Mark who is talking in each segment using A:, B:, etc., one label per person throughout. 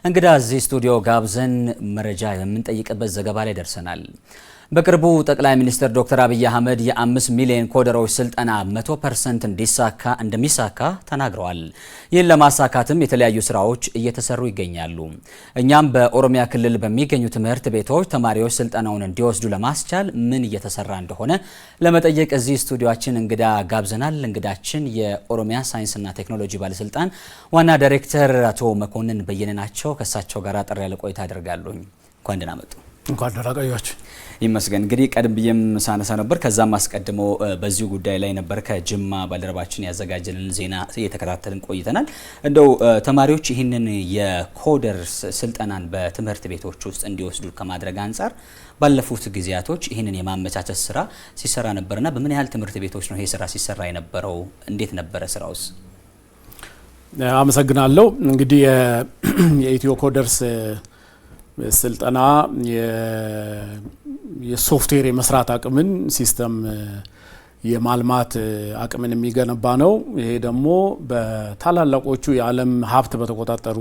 A: እንግዳ እዚህ ስቱዲዮ ጋብዘን መረጃ የምንጠይቅበት ዘገባ ላይ ደርሰናል። በቅርቡ ጠቅላይ ሚኒስትር ዶክተር አብይ አህመድ የ5 ሚሊዮን ኮደሮች ስልጠና 100% እንደሚሳካ ተናግረዋል። ይህን ለማሳካትም የተለያዩ ስራዎች እየተሰሩ ይገኛሉ። እኛም በኦሮሚያ ክልል በሚገኙ ትምህርት ቤቶች ተማሪዎች ስልጠናውን እንዲወስዱ ለማስቻል ምን እየተሰራ እንደሆነ ለመጠየቅ እዚህ ስቱዲዮአችን እንግዳ ጋብዘናል። እንግዳችን የኦሮሚያ ሳይንስና ቴክኖሎጂ ባለስልጣን ዋና ዳይሬክተር አቶ መኮንን በየነ ናቸው። ከሳቸው ጋር አጠር ያለ ቆይታ አደርጋለሁ። እንኳን ደህና መጡ።
B: እንኳን ደህና ቆያችሁ።
A: ይመስገን። እንግዲህ ቀደም ብዬም ሳነሳ ነበር፣ ከዛም አስቀድሞ በዚሁ ጉዳይ ላይ ነበር ከጅማ ባልደረባችን ያዘጋጀልን ዜና እየተከታተልን ቆይተናል። እንደው ተማሪዎች ይህንን የኮደር ስልጠናን በትምህርት ቤቶች ውስጥ እንዲወስዱ ከማድረግ አንጻር ባለፉት ጊዜያቶች ይህንን የማመቻቸት ስራ ሲሰራ ነበርና በምን ያህል ትምህርት ቤቶች ነው ይሄ ስራ ሲሰራ የነበረው? እንዴት ነበረ ስራውስ?
B: አመሰግናለሁ። እንግዲህ የኢትዮ ኮደርስ ስልጠና የሶፍትዌር የመስራት አቅምን ሲስተም የማልማት አቅምን የሚገነባ ነው። ይሄ ደግሞ በታላላቆቹ የዓለም ሀብት በተቆጣጠሩ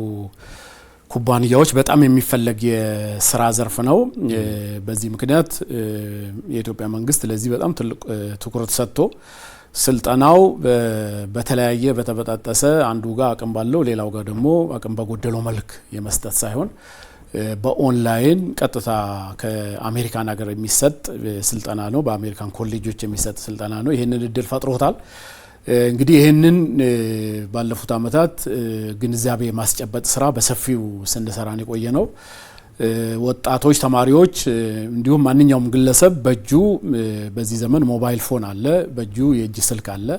B: ኩባንያዎች በጣም የሚፈለግ የስራ ዘርፍ ነው። በዚህ ምክንያት የኢትዮጵያ መንግስት ለዚህ በጣም ትልቅ ትኩረት ሰጥቶ ስልጠናው በተለያየ በተበጣጠሰ አንዱ ጋር አቅም ባለው ሌላው ጋር ደግሞ አቅም በጎደለው መልክ የመስጠት ሳይሆን በኦንላይን ቀጥታ ከአሜሪካን ሀገር የሚሰጥ ስልጠና ነው። በአሜሪካን ኮሌጆች የሚሰጥ ስልጠና ነው። ይህንን እድል ፈጥሮታል። እንግዲህ ይህንን ባለፉት አመታት ግንዛቤ የማስጨበጥ ስራ በሰፊው ስንሰራን የቆየ ነው። ወጣቶች፣ ተማሪዎች እንዲሁም ማንኛውም ግለሰብ በእጁ በዚህ ዘመን ሞባይል ፎን አለ፣ በእጁ የእጅ ስልክ አለ፣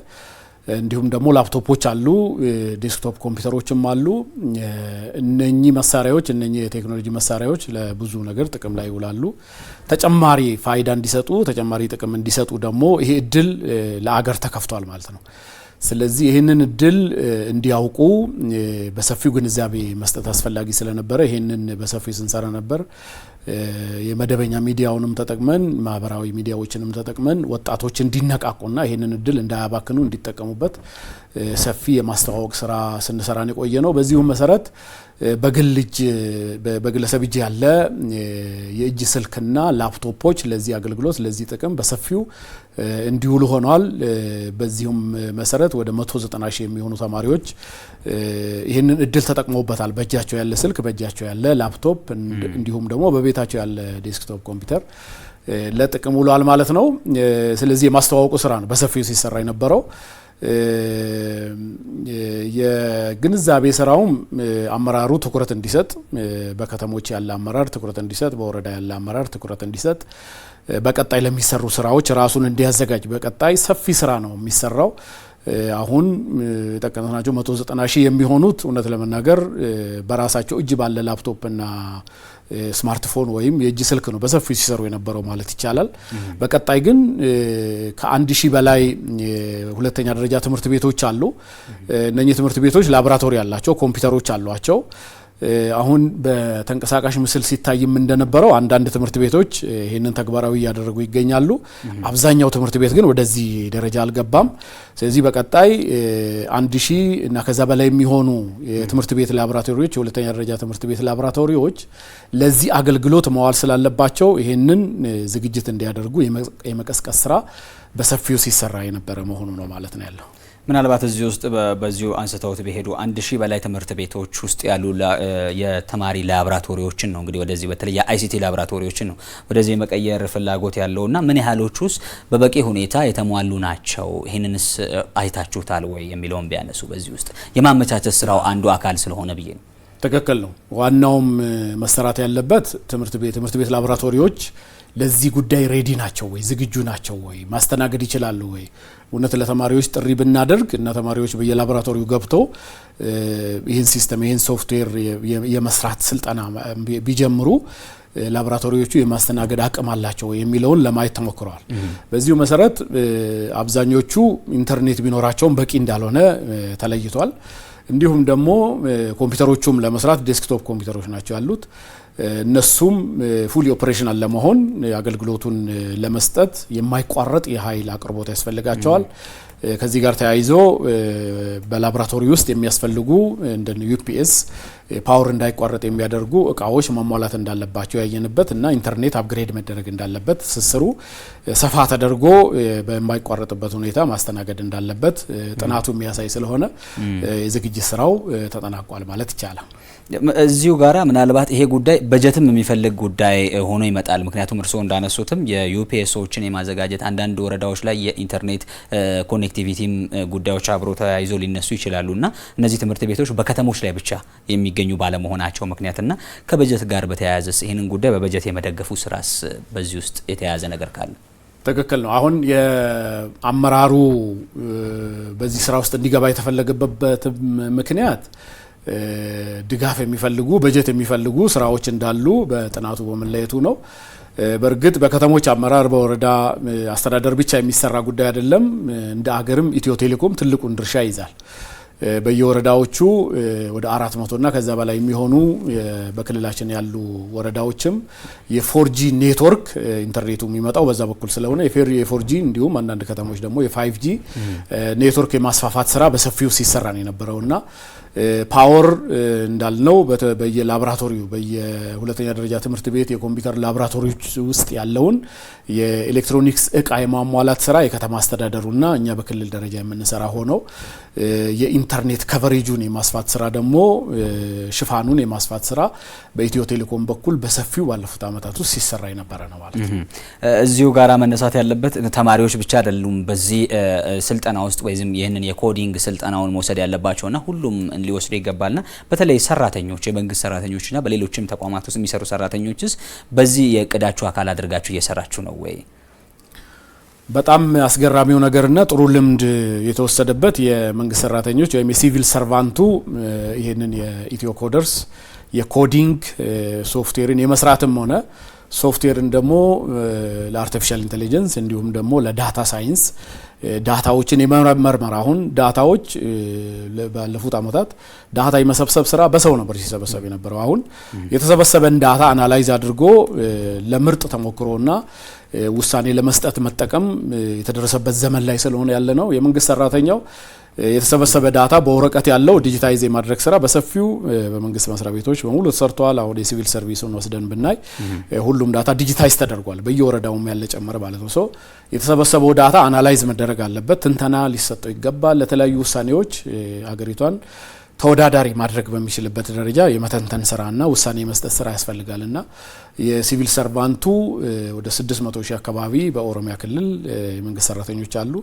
B: እንዲሁም ደግሞ ላፕቶፖች አሉ፣ ዴስክቶፕ ኮምፒውተሮችም አሉ። እነኚህ መሳሪያዎች እነኚህ የቴክኖሎጂ መሳሪያዎች ለብዙ ነገር ጥቅም ላይ ይውላሉ። ተጨማሪ ፋይዳ እንዲሰጡ ተጨማሪ ጥቅም እንዲሰጡ ደግሞ ይሄ እድል ለአገር ተከፍቷል ማለት ነው። ስለዚህ ይህንን እድል እንዲያውቁ በሰፊው ግንዛቤ መስጠት አስፈላጊ ስለነበረ ይህንን በሰፊው ስንሰራ ነበር። የመደበኛ ሚዲያውንም ተጠቅመን ማህበራዊ ሚዲያዎችንም ተጠቅመን ወጣቶች እንዲነቃቁና ይህንን እድል እንዳያባክኑ እንዲጠቀሙበት ሰፊ የማስተዋወቅ ስራ ስንሰራን የቆየ ነው። በዚሁም መሰረት በግለሰብ እጅ ያለ የእጅ ስልክና ላፕቶፖች ለዚህ አገልግሎት ለዚህ ጥቅም በሰፊው እንዲውሉ ሆኗል። በዚሁም መሰረት ወደ 190 ሺህ የሚሆኑ ተማሪዎች ይህንን እድል ተጠቅመውበታል። በእጃቸው ያለ ስልክ፣ በእጃቸው ያለ ላፕቶፕ እንዲሁም ደግሞ በቤታቸው ያለ ዴስክቶፕ ኮምፒውተር ለጥቅም ውሏል ማለት ነው። ስለዚህ የማስተዋወቁ ስራ ነው በሰፊው ሲሰራ የነበረው። የግንዛቤ ስራውም አመራሩ ትኩረት እንዲሰጥ፣ በከተሞች ያለ አመራር ትኩረት እንዲሰጥ፣ በወረዳ ያለ አመራር ትኩረት እንዲሰጥ፣ በቀጣይ ለሚሰሩ ስራዎች ራሱን እንዲያዘጋጅ፣ በቀጣይ ሰፊ ስራ ነው የሚሰራው። አሁን የጠቀስናቸው 190 ሺህ የሚሆኑት እውነት ለመናገር በራሳቸው እጅ ባለ ላፕቶፕና ስማርትፎን ወይም የእጅ ስልክ ነው በሰፊው ሲሰሩ የነበረው ማለት ይቻላል። በቀጣይ ግን ከ1000 በላይ ሁለተኛ ደረጃ ትምህርት ቤቶች አሉ። እነኚህ ትምህርት ቤቶች ላቦራቶሪ ያላቸው ኮምፒውተሮች አሏቸው። አሁን በተንቀሳቃሽ ምስል ሲታይም እንደነበረው አንዳንድ ትምህርት ቤቶች ይህንን ተግባራዊ እያደረጉ ይገኛሉ። አብዛኛው ትምህርት ቤት ግን ወደዚህ ደረጃ አልገባም። ስለዚህ በቀጣይ 1000 እና ከዛ በላይ የሚሆኑ የትምህርት ቤት ላቦራቶሪዎች የሁለተኛ ደረጃ ትምህርት ቤት ላቦራቶሪዎች ለዚህ አገልግሎት መዋል ስላለባቸው ይህንን ዝግጅት እንዲያደርጉ የመቀስቀስ ስራ በሰፊው ሲሰራ የነበረ መሆኑ ነው ማለት ነው ያለው።
A: ምናልባት እዚህ ውስጥ በዚሁ አንስተውት በሄዱ 1000 በላይ ትምህርት ቤቶች ውስጥ ያሉ የተማሪ ላቦራቶሪዎችን ነው እንግዲህ ወደዚህ በተለይ የአይሲቲ ላቦራቶሪዎችን ነው ወደዚህ የመቀየር ፍላጎት ያለውና ምን ያህሎቹ ውስጥ በበቂ ሁኔታ የተሟሉ ናቸው? ይህንንስ አይታችሁታል ወይ የሚለውን ቢያነሱ በዚህ ውስጥ የማመቻቸት ስራው አንዱ አካል ስለሆነ ብዬ ነው።
B: ትክክል ነው። ዋናውም መሰራት ያለበት ትምህርት ቤት ላቦራቶሪዎች ለዚህ ጉዳይ ሬዲ ናቸው ወይ፣ ዝግጁ ናቸው ወይ፣ ማስተናገድ ይችላሉ ወይ? እውነት ለተማሪዎች ጥሪ ብናደርግ እና ተማሪዎች በየላቦራቶሪው ገብተው ይህን ሲስተም ይህን ሶፍትዌር የመስራት ስልጠና ቢጀምሩ ላቦራቶሪዎቹ የማስተናገድ አቅም አላቸው የሚለውን ለማየት ተሞክረዋል። በዚሁ መሰረት አብዛኞቹ ኢንተርኔት ቢኖራቸውም በቂ እንዳልሆነ ተለይቷል። እንዲሁም ደግሞ ኮምፒውተሮቹም ለመስራት ዴስክቶፕ ኮምፒውተሮች ናቸው ያሉት። እነሱም ፉሊ ኦፕሬሽናል ለመሆን አገልግሎቱን ለመስጠት የማይቋረጥ የኃይል አቅርቦት ያስፈልጋቸዋል። ከዚህ ጋር ተያይዞ በላቦራቶሪ ውስጥ የሚያስፈልጉ እንደ ዩፒኤስ ፓወር እንዳይቋረጥ የሚያደርጉ እቃዎች መሟላት እንዳለባቸው ያየንበት እና ኢንተርኔት አፕግሬድ መደረግ እንዳለበት ስስሩ ሰፋ ተደርጎ በማይቋረጥበት ሁኔታ ማስተናገድ እንዳለበት ጥናቱ የሚያሳይ ስለሆነ የዝግጅት ስራው ተጠናቋል ማለት ይቻላል።
A: እዚሁ ጋራ ምናልባት ይሄ ጉዳይ በጀትም የሚፈልግ ጉዳይ ሆኖ ይመጣል። ምክንያቱም እርስዎ እንዳነሱትም የዩፒኤሶችን የማዘጋጀት አንዳንድ ወረዳዎች ላይ የኢንተርኔት ኮኔክቲቪቲም ጉዳዮች አብሮ ተያይዞ ሊነሱ ይችላሉና እነዚህ ትምህርት ቤቶች በከተሞች ላይ ብቻ የሚገኙ ባለመሆናቸው ምክንያትና ከበጀት ጋር በተያያዘ ይህንን ጉዳይ በበጀት የመደገፉ ስራስ በዚህ ውስጥ የተያያዘ ነገር ካለ?
B: ትክክል ነው። አሁን የአመራሩ በዚህ ስራ ውስጥ እንዲገባ የተፈለገበት ምክንያት ድጋፍ የሚፈልጉ በጀት የሚፈልጉ ስራዎች እንዳሉ በጥናቱ በመለየቱ ነው። በእርግጥ በከተሞች አመራር በወረዳ አስተዳደር ብቻ የሚሰራ ጉዳይ አይደለም። እንደ አገርም ኢትዮ ቴሌኮም ትልቁን ድርሻ ይዛል። በየወረዳዎቹ ወደ 400 እና ከዛ በላይ የሚሆኑ በክልላችን ያሉ ወረዳዎችም የፎርጂ ኔትወርክ ኢንተርኔቱ የሚመጣው በዛ በኩል ስለሆነ የፎርጂ እንዲሁም አንዳንድ ከተሞች ደግሞ የ5G ኔትወርክ የማስፋፋት ስራ በሰፊው ሲሰራ ነው የነበረውና ፓወር እንዳልነው በየላቦራቶሪው በየሁለተኛ ደረጃ ትምህርት ቤት የኮምፒውተር ላቦራቶሪዎች ውስጥ ያለውን የኤሌክትሮኒክስ እቃ የማሟላት ስራ የከተማ አስተዳደሩና እኛ በክልል ደረጃ የምንሰራ ሆነው የኢንተርኔት ከቨሬጁን የማስፋት ስራ ደግሞ ሽፋኑን የማስፋት ስራ በኢትዮ ቴሌኮም በኩል በሰፊው ባለፉት አመታት ውስጥ ሲሰራ የነበረ ነው ማለት ነው።
A: እዚሁ ጋራ መነሳት ያለበት ተማሪዎች ብቻ አይደሉም በዚህ ስልጠና ውስጥ ወይም ይህንን የኮዲንግ ስልጠናውን መውሰድ ያለባቸውና ሁሉም ሊወስዱ ይገባልና በተለይ ሰራተኞች የመንግስት ሰራተኞችና በሌሎችም ተቋማት ውስጥ የሚሰሩ ሰራተኞችስ በዚህ የእቅዳችሁ አካል አድርጋችሁ እየሰራችሁ ነው ወይ?
B: በጣም አስገራሚው ነገርና ጥሩ ልምድ የተወሰደበት የመንግስት ሰራተኞች ወይም የሲቪል ሰርቫንቱ ይሄንን የኢትዮ ኮደርስ የኮዲንግ ሶፍትዌርን የመስራትም ሆነ ሶፍትዌርን ደግሞ ለአርቲፊሻል ኢንተለጀንስ እንዲሁም ደግሞ ለዳታ ሳይንስ ዳታዎችን የመመርመር አሁን ዳታዎች ባለፉት አመታት ዳታ የመሰብሰብ ስራ በሰው ነበር ሲሰበሰብ የነበረው። አሁን የተሰበሰበን ዳታ አናላይዝ አድርጎ ለምርጥ ተሞክሮና ውሳኔ ለመስጠት መጠቀም የተደረሰበት ዘመን ላይ ስለሆነ ያለ ነው። የመንግስት ሰራተኛው የተሰበሰበ ዳታ በወረቀት ያለው ዲጂታይዝ የማድረግ ስራ በሰፊው በመንግስት መስሪያ ቤቶች በሙሉ ተሰርቷል። አሁን የሲቪል ሰርቪሱን ወስደን ብናይ ሁሉም ዳታ ዲጂታይዝ ተደርጓል። በየወረዳውም ያለ ጨመረ ማለት ነው። ሶ የተሰበሰበው ዳታ አናላይዝ መደረግ አለበት፣ ትንተና ሊሰጠው ይገባል። ለተለያዩ ውሳኔዎች ሀገሪቷን ተወዳዳሪ ማድረግ በሚችልበት ደረጃ የመተንተን ስራና ውሳኔ መስጠት ስራ ያስፈልጋልና የሲቪል ሰርቫንቱ ወደ 600 ሺህ አካባቢ በኦሮሚያ ክልል የመንግስት ሰራተኞች አሉ።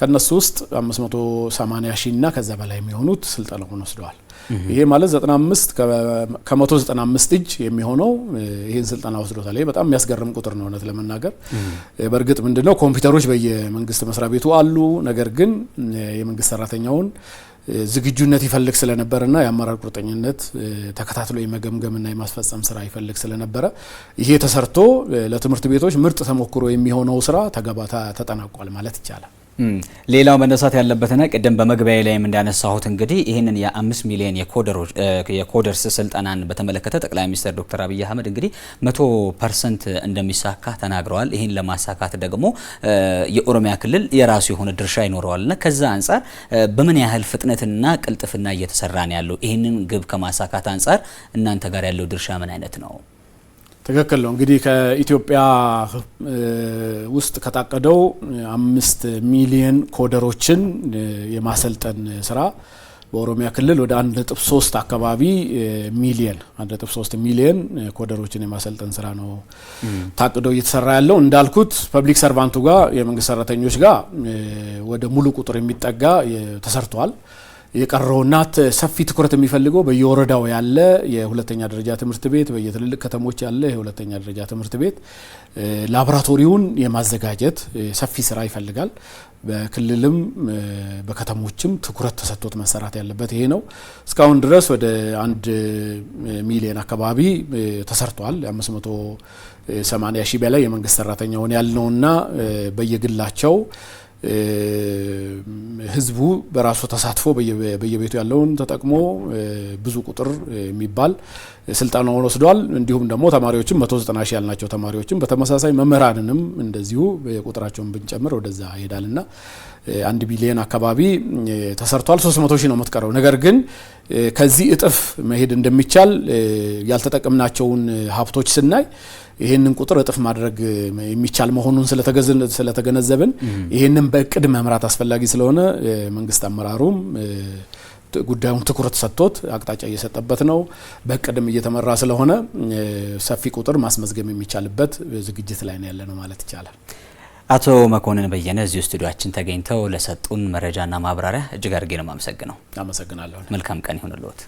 B: ከነሱ ውስጥ 580 ሺህ እና ከዛ በላይ የሚሆኑት ስልጠናውን ወስደዋል። ይሄ ማለት 95 ከ195 እጅ የሚሆነው ይሄን ስልጠና ወስዶታል። ይሄ በጣም የሚያስገርም ቁጥር ነው እውነት ለመናገር። በእርግጥ ምንድነው ኮምፒውተሮች በየመንግስት መስሪያ ቤቱ አሉ። ነገር ግን የመንግስት ሰራተኛውን ዝግጁነት ይፈልግ ስለነበርና የአመራር ቁርጠኝነት ተከታትሎ የመገምገምና የማስፈጸም ስራ ይፈልግ ስለነበረ ይሄ ተሰርቶ ለትምህርት ቤቶች ምርጥ ተሞክሮ የሚሆነው ስራ ተጠናቋል ማለት ይቻላል።
A: ሌላው መነሳት ያለበትና ቀደም በመግቢያ ላይም እንዳነሳሁት እንግዲህ ይህንን የ5 ሚሊዮን የኮደርስ ስልጠናን በተመለከተ ጠቅላይ ሚኒስትር ዶክተር አብይ አህመድ እንግዲህ 100% እንደሚሳካ ተናግረዋል። ይህን ለማሳካት ደግሞ የኦሮሚያ ክልል የራሱ የሆነ ድርሻ ይኖረዋልና ከዛ አንጻር በምን ያህል ፍጥነትና ቅልጥፍና እየተሰራ ነው ያለው? ይህንን ግብ ከማሳካት አንጻር እናንተ ጋር ያለው ድርሻ ምን አይነት ነው?
B: ትክክል ነው። እንግዲህ ከኢትዮጵያ ውስጥ ከታቀደው 5 ሚሊዮን ኮደሮችን የማሰልጠን ስራ በኦሮሚያ ክልል ወደ 1.3 አካባቢ ሚሊዮን 1.3 ሚሊዮን ኮደሮችን የማሰልጠን ስራ ነው ታቅዶ እየተሰራ ያለው። እንዳልኩት ፐብሊክ ሰርቫንቱ ጋር የመንግስት ሰራተኞች ጋር ወደ ሙሉ ቁጥር የሚጠጋ ተሰርቷል። የቀረውና ሰፊ ትኩረት የሚፈልገው በየወረዳው ያለ የሁለተኛ ደረጃ ትምህርት ቤት በየትልልቅ ከተሞች ያለ የሁለተኛ ደረጃ ትምህርት ቤት ላቦራቶሪውን የማዘጋጀት ሰፊ ስራ ይፈልጋል። በክልልም በከተሞችም ትኩረት ተሰጥቶት መሰራት ያለበት ይሄ ነው። እስካሁን ድረስ ወደ 1 ሚሊዮን አካባቢ ተሰርቷል። 580 ሺህ በላይ የመንግስት ሰራተኛውን ያልነውና በየግላቸው ህዝቡ በራሱ ተሳትፎ በየቤቱ ያለውን ተጠቅሞ ብዙ ቁጥር የሚባል ስልጣናውን ወስዷል። እንዲሁም ደግሞ ተማሪዎችም 190 ሺህ ያልናቸው ተማሪዎችም በተመሳሳይ መምህራንንም እንደዚሁ ቁጥራቸውን ብንጨምር ወደዛ ይሄዳልና 1 ቢሊዮን አካባቢ ተሰርቷል። 300 ሺህ ነው የምትቀረው። ነገር ግን ከዚህ እጥፍ መሄድ እንደሚቻል ያልተጠቀምናቸውን ሀብቶች ስናይ ይሄንን ቁጥር እጥፍ ማድረግ የሚቻል መሆኑን ስለተገነዘብን ይሄንን በእቅድ መምራት አስፈላጊ ስለሆነ መንግስት አመራሩም ጉዳዩን ትኩረት ሰጥቶት አቅጣጫ እየሰጠበት ነው። በእቅድም እየተመራ ስለሆነ ሰፊ ቁጥር ማስመዝገብ የሚቻልበት ዝግጅት ላይ ነው ያለነው ማለት ይቻላል።
A: አቶ መኮንን በየነ እዚህ ስቱዲዮአችን ተገኝተው ለሰጡን መረጃና ማብራሪያ እጅግ አድርጌ ነው የማመሰግነው።
B: አመሰግናለሁ።
A: መልካም ቀን ይሁንልዎት።